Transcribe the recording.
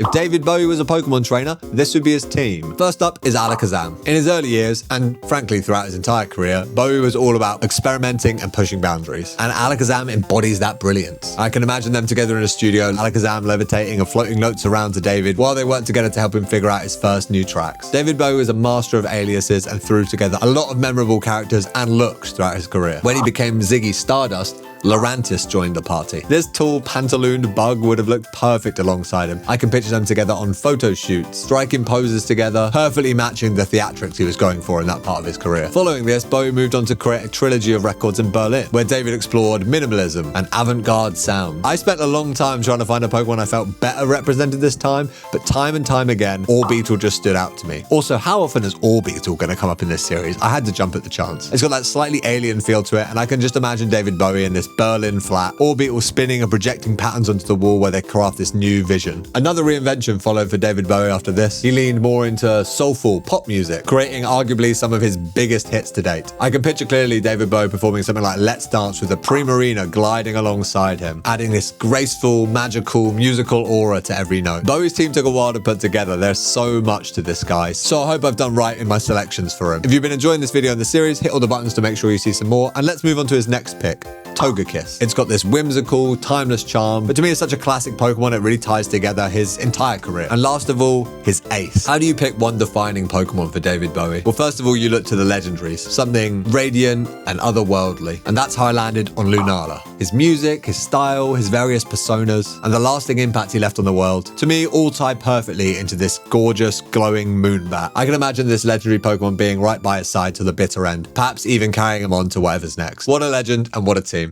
If David Bowie was a Pokemon trainer, this would be his team. First up is Alakazam. In his early years, and frankly throughout his entire career, Bowie was all about experimenting and pushing boundaries. And Alakazam embodies that brilliance. I can imagine them together in a studio, Alakazam levitating and floating notes around to David while they worked together to help him figure out his first new tracks. David Bowie was a master of aliases and threw together a lot of memorable characters and looks throughout his career. When he became Ziggy Stardust, Lurantis joined the party. This tall, pantalooned bug would have looked perfect alongside him. I can picture them together on photo shoots, striking poses together, perfectly matching the theatrics he was going for in that part of his career. Following this, Bowie moved on to create a trilogy of records in Berlin, where David explored minimalism and avant-garde sound. I spent a long time trying to find a Pokemon I felt better represented this time, but time and time again, Orbeetle just stood out to me. Also, how often is Orbeetle going to come up in this series? I had to jump at the chance. It's got that slightly alien feel to it, and I can just imagine David Bowie in this Berlin flat, Orbeetle spinning and projecting patterns onto the wall where they craft this new vision. Another reinvention followed for David Bowie after this. He leaned more into soulful pop music, creating arguably some of his biggest hits to date. I can picture clearly David Bowie performing something like Let's Dance with the Primarina gliding alongside him, adding this graceful, magical, musical aura to every note. Bowie's team took a while to put together. There's so much to this guy, so I hope I've done right in my selections for him. If you've been enjoying this video in the series, hit all the buttons to make sure you see some more, and let's move on to his next pick, Togekiss. It's got this whimsical, timeless charm, but to me it's such a classic Pokemon it really ties together his entire career. And last of all, his ace. How do you pick one defining Pokemon for David Bowie? Well, first of all, you look to the legendaries, something radiant and otherworldly, and that's how I landed on Lunala. His music, his style, his various personas, and the lasting impact he left on the world, to me all tie perfectly into this gorgeous, glowing moonbat. I can imagine this legendary Pokemon being right by his side to the bitter end, perhaps even carrying him on to whatever's next. What a legend and what a team.